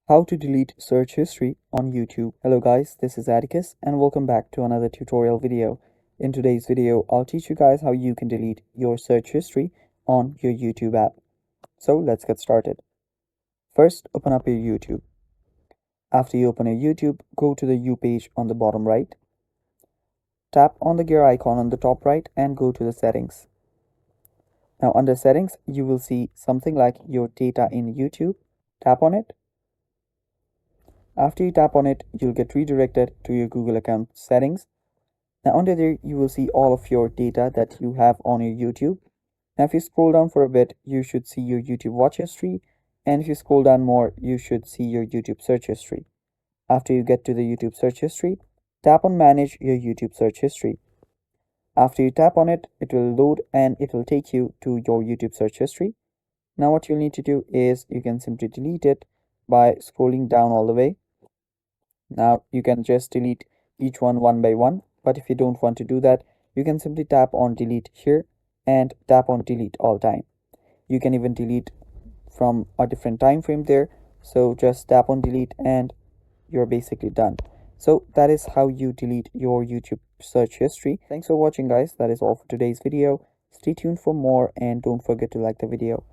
How to delete search history on YouTube. Hello guys, this is Atticus and welcome back to another tutorial video. In today's video, I'll teach you guys how you can delete your search history on your YouTube app. So let's get started. First, open up your YouTube. After you open your YouTube, go to the U page on the bottom right. Tap on the gear icon on the top right and go to the settings. Now under settings, you will see something like your data in YouTube. Tap on it. After you tap on it, you'll get redirected to your Google account settings. Now under there, you will see all of your data that you have on your YouTube. Now if you scroll down for a bit, you should see your YouTube watch history. And if you scroll down more, you should see your YouTube search history. After you get to the YouTube search history, tap on manage your YouTube search history. After you tap on it, it will load and it will take you to your YouTube search history. Now what you'll need to do is you can simply delete it by scrolling down all the way. Now you can just delete each one by one, but if you don't want to do that, you can simply tap on delete here and tap on delete all time. You can even delete from a different time frame there, so just tap on delete and you're basically done. So that is how you delete your YouTube search history. Thanks for watching guys. That is all for today's video. Stay tuned for more and don't forget to like the video.